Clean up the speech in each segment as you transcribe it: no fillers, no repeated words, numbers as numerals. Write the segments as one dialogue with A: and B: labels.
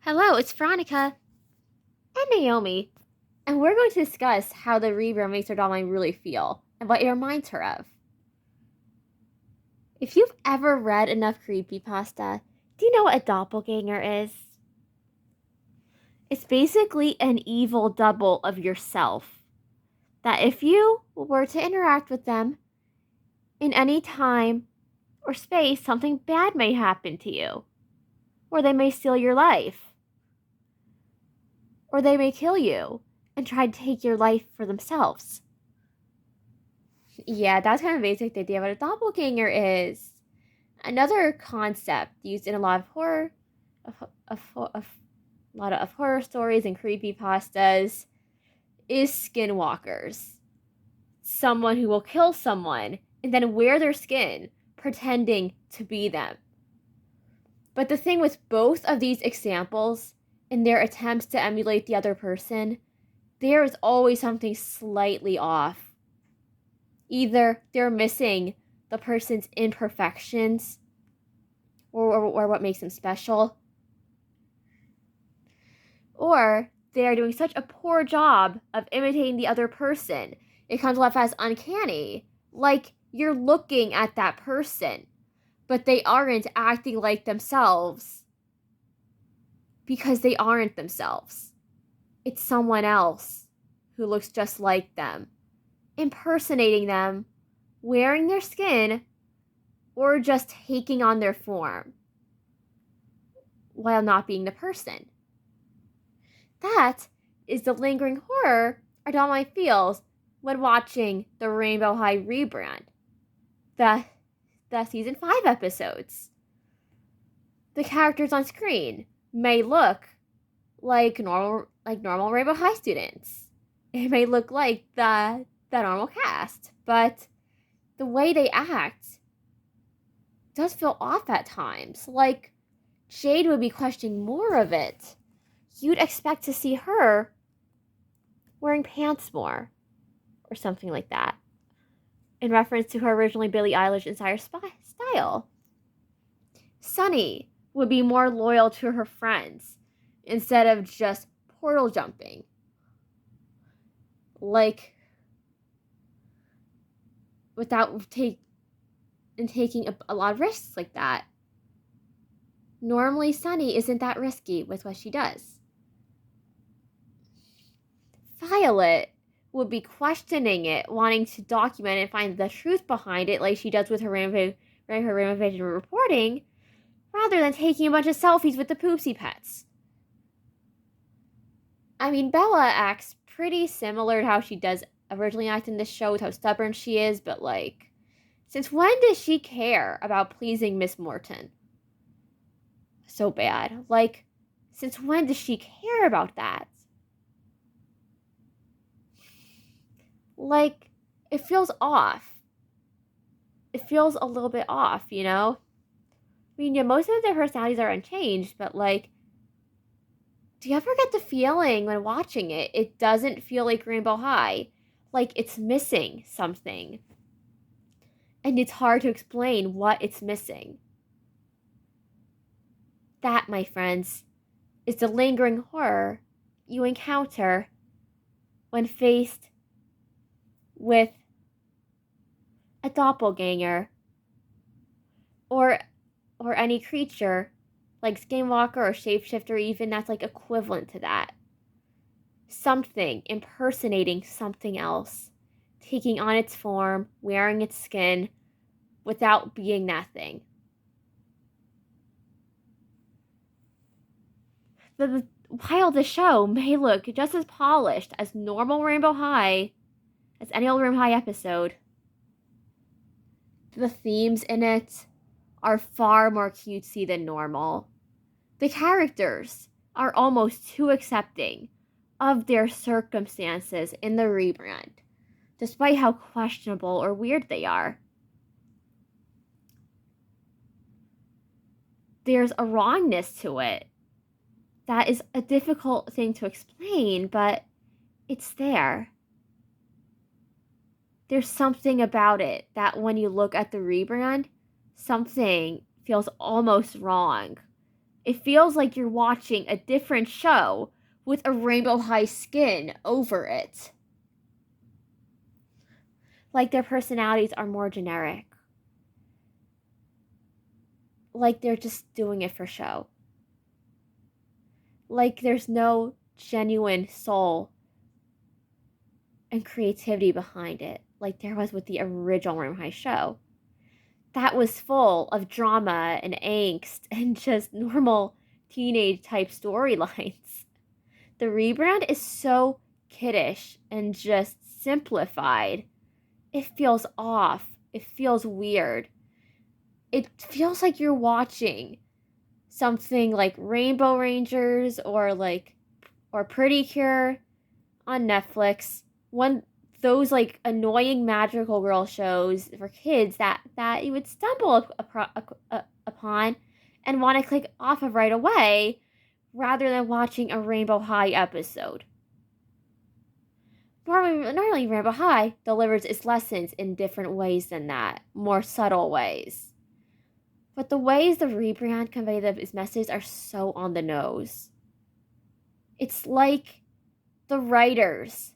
A: Hello, it's Veronica and Naomi, and we're going to discuss how the rebrand makes her doll really feel and what it reminds her of. If you've ever read enough creepypasta, do you know what a doppelganger is? It's basically an evil double of yourself. That if you were to interact with them in any time or space, something bad may happen to you, or they may steal your life, or they may kill you and try to take your life for themselves. Yeah, that's kind of basic the idea of what a doppelganger is. Another concept used in a lot of horror stories and creepypastas is skinwalkers. Someone who will kill someone and then wear their skin, pretending to be them. But the thing with both of these examples, in their attempts to emulate the other person, there is always something slightly off. Either they're missing the person's imperfections or what makes them special, or they are doing such a poor job of imitating the other person. It comes off as uncanny, like you're looking at that person, but they aren't acting like themselves because they aren't themselves. It's someone else who looks just like them, impersonating them, wearing their skin, or just taking on their form while not being the person. That is the lingering horror our doll feels when watching the Rainbow High rebrand, the season 5 episodes. The characters on screen may look like normal Rainbow High students. It may look like the normal cast, but the way they act does feel off at times. Like Jade would be questioning more of it. You'd expect to see her wearing pants more or something like that, in reference to her originally Billie Eilish inspired style. Sunny would be more loyal to her friends instead of just portal jumping. Like, without taking a lot of risks like that. Normally, Sunny isn't that risky with what she does. Violet would be questioning it, wanting to document and find the truth behind it, like she does with her Rainbow Vision reporting, rather than taking a bunch of selfies with the poopsie pets. I mean, Bella acts pretty similar to how she does originally act in this show, with how stubborn she is, but like, since when does she care about pleasing Miss Morton? So bad. Like, since when does she care about that? Like, it feels off. It feels a little bit off, you know? I mean, yeah, most of their personalities are unchanged, but like, do you ever get the feeling when watching it, it doesn't feel like Rainbow High? Like it's missing something. And it's hard to explain what it's missing. That, my friends, is the lingering horror you encounter when faced with a doppelganger or any creature like Skinwalker or Shapeshifter, even that's like equivalent to that. Something impersonating something else, taking on its form, wearing its skin without being that thing. While the show may look just as polished as normal Rainbow High, as any old Rainbow High episode, the themes in it are far more cutesy than normal. The characters are almost too accepting of their circumstances in the rebrand, despite how questionable or weird they are. There's a wrongness to it that is a difficult thing to explain, but it's there. There's something about it that when you look at the rebrand, something feels almost wrong It feels like you're watching a different show with a Rainbow High skin over it. Like their personalities are more generic. Like they're just doing it for show. Like there's no genuine soul and creativity behind it, like there was with the original Rainbow High show. That was full of drama and angst and just normal teenage type storylines. The rebrand is so kiddish and just simplified. It feels off. It feels weird. It feels like you're watching something like Rainbow Rangers or Pretty Cure on Netflix. One those like annoying magical girl shows for kids that you would stumble upon and want to click off of right away rather than watching a Rainbow High episode. Normally Rainbow High delivers its lessons in different ways than that, more subtle ways. But the ways the rebrand convey its messages are so on the nose. It's like the writers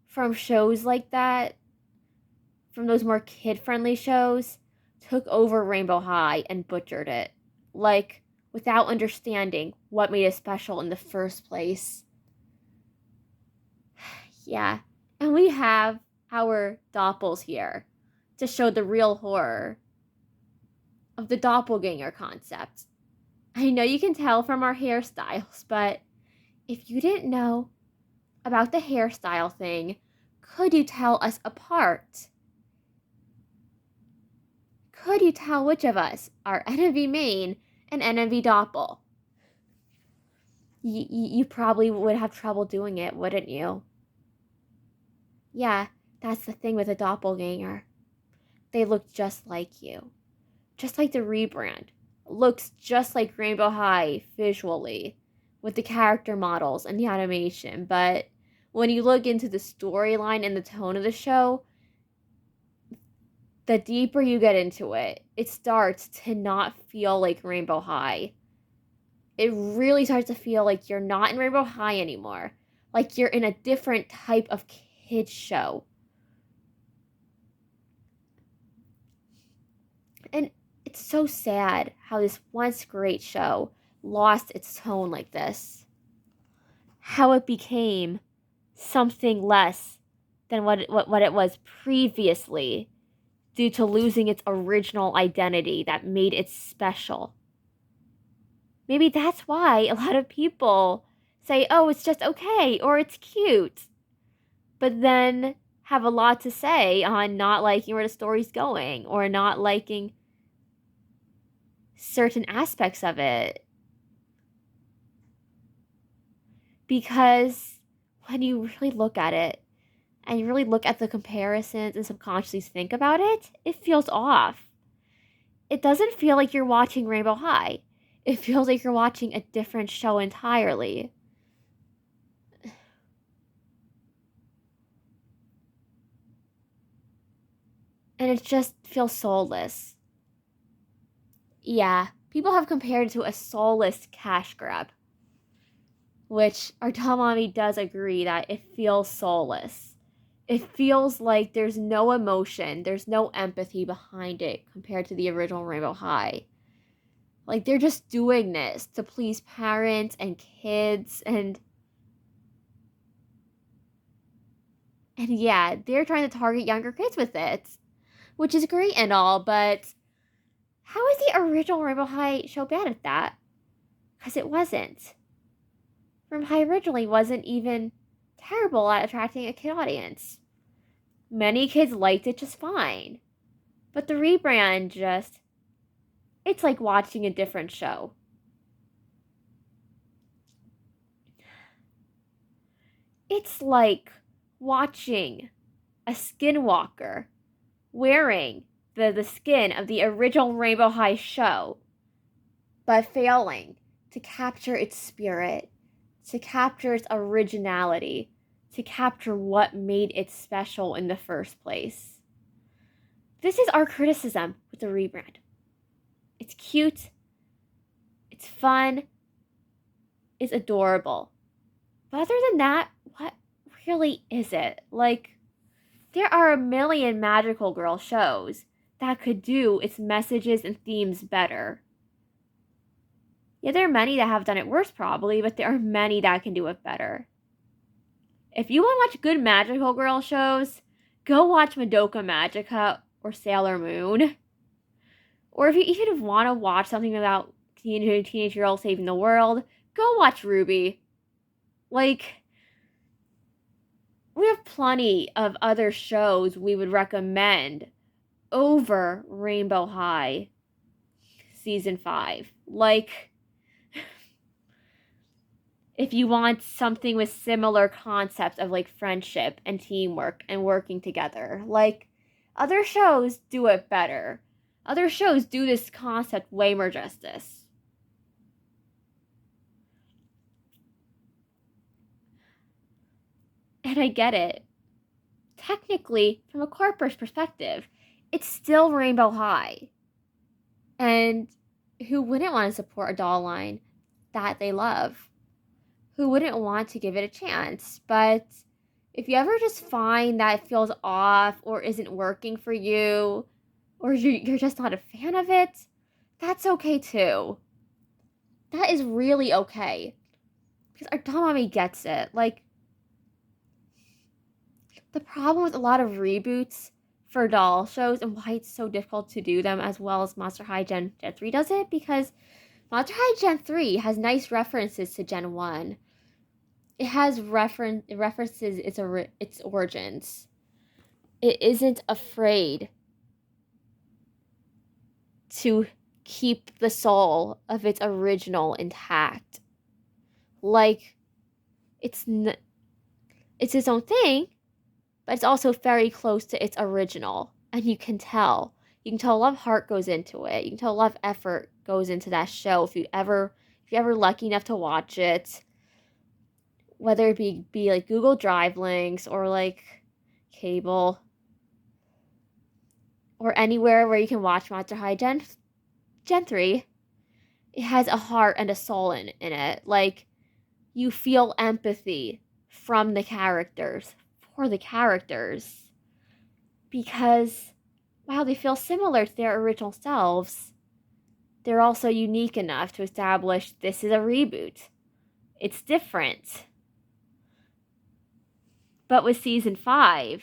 A: from shows like that, from those more kid-friendly shows, took over Rainbow High and butchered it. Like, without understanding what made it special in the first place. Yeah. And we have our doppels here to show the real horror of the doppelganger concept. I know you can tell from our hairstyles, but if you didn't know about the hairstyle thing, could you tell us apart? Could you tell which of us are NMV main and NMV doppel? You probably would have trouble doing it, wouldn't you? Yeah, that's the thing with a doppelganger. They look just like you. Just like the rebrand. Looks just like Rainbow High visually, with the character models and the animation, but when you look into the storyline and the tone of the show, the deeper you get into it, it starts to not feel like Rainbow High. It really starts to feel like you're not in Rainbow High anymore. Like you're in a different type of kids show. And it's so sad how this once great show lost its tone like this. How it became something less than what it was previously due to losing its original identity that made it special. Maybe that's why a lot of people say, oh, it's just okay, or it's cute, but then have a lot to say on not liking where the story's going, or not liking certain aspects of it. Because when you really look at it, and you really look at the comparisons and subconsciously think about it, it feels off. It doesn't feel like you're watching Rainbow High. It feels like you're watching a different show entirely. And it just feels soulless. Yeah, people have compared it to a soulless cash grab. Which our Tamami does agree that it feels soulless. It feels like there's no emotion, there's no empathy behind it compared to the original Rainbow High. Like, they're just doing this to please parents and kids, and yeah, they're trying to target younger kids with it, which is great and all, but how is the original Rainbow High show bad at that? Because it wasn't. Rainbow High originally wasn't even terrible at attracting a kid audience. Many kids liked it just fine. But the rebrand just... it's like watching a different show. It's like watching a skinwalker wearing the skin of the original Rainbow High show, but failing to capture its spirit, to capture its originality, to capture what made it special in the first place. This is our criticism with the rebrand. It's cute, it's It's fun. It's adorable. But other than that, what really is it? Like, there are a million magical girl shows that could do its messages and themes better. Yeah, there are many that have done it worse, probably, but there are many that can do it better. If you want to watch good magical girl shows, go watch Madoka Magica or Sailor Moon. Or if you even want to watch something about teenage girls saving the world, go watch Ruby. Like, we have plenty of other shows we would recommend over Rainbow High season 5. Like, if you want something with similar concepts of like friendship and teamwork and working together, like, other shows do it better. Other shows do this concept way more justice. And I get it. Technically, from a corporate perspective, it's still Rainbow High. And who wouldn't want to support a doll line that they love? Who wouldn't want to give it a chance? But if you ever just find that it feels off or isn't working for you, or you're just not a fan of it, that's okay too. That is really okay. Because our doll mommy gets it. Like, the problem with a lot of reboots for doll shows and why it's so difficult to do them as well as Monster High Gen 3 does it, because Monster High Gen 3 has nice references to Gen 1. It has references its origins. It isn't afraid to keep the soul of its original intact. Like, it's its own thing, but it's also very close to its original, and you can tell. You can tell a lot of heart goes into it. You can tell a lot of effort goes into that show if you're ever lucky enough to watch it. Whether it be like Google Drive links or like cable or anywhere where you can watch Monster High Gen 3, it has a heart and a soul in it. Like, you feel empathy from the characters, for the characters, because while they feel similar to their original selves, they're also unique enough to establish this is a reboot. It's different. But with season 5,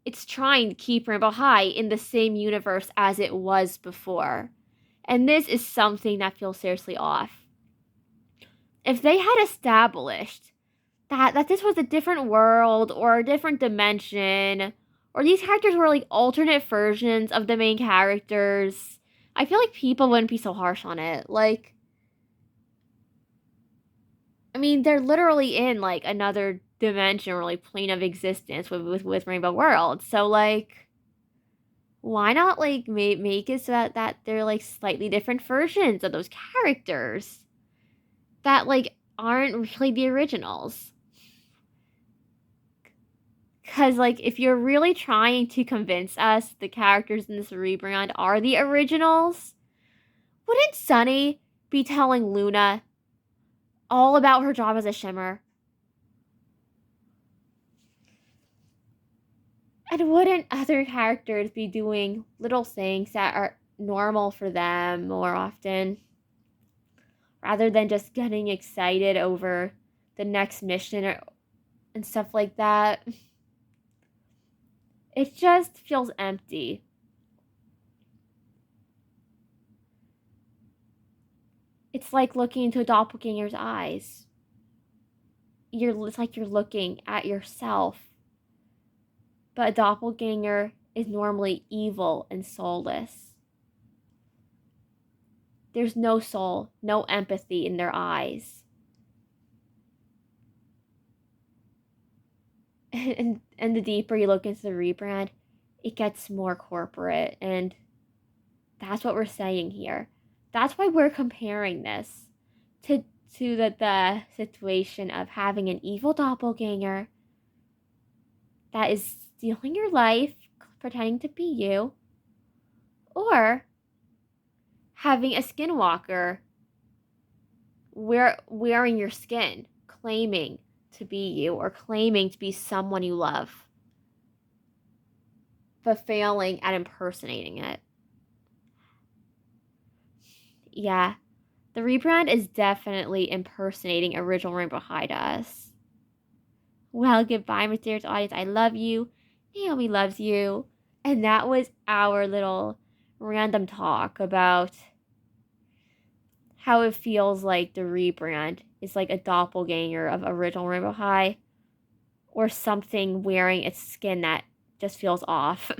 A: it's trying to keep Rainbow High in the same universe as it was before. And this is something that feels seriously off. If they had established that this was a different world or a different dimension, or these characters were like alternate versions of the main characters, I feel like people wouldn't be so harsh on it. Like, I mean, they're literally in like another dimension or like plane of existence with Rainbow World. So like, why not like make it so that they're like slightly different versions of those characters that like aren't really the originals? Because, like, if you're really trying to convince us the characters in this rebrand are the originals, wouldn't Sunny be telling Luna all about her job as a shimmer? And wouldn't other characters be doing little things that are normal for them more often? Rather than just getting excited over the next mission and stuff like that? It just feels empty. It's like looking into a doppelganger's eyes. It's like you're looking at yourself. But a doppelganger is normally evil and soulless. There's no soul, no empathy in their eyes. And the deeper you look into the rebrand, it gets more corporate, and that's what we're saying here. That's why we're comparing this to the situation of having an evil doppelganger that is stealing your life, pretending to be you, or having a skinwalker wearing your skin, claiming to be you or claiming to be someone you love, but failing at impersonating it. Yeah, the rebrand is definitely impersonating original Rainbow High to us. Well, goodbye, mysterious audience. I love you. Naomi loves you. And that was our little random talk about how it feels like the rebrand is like a doppelganger of original Rainbow High or something wearing its skin that just feels off.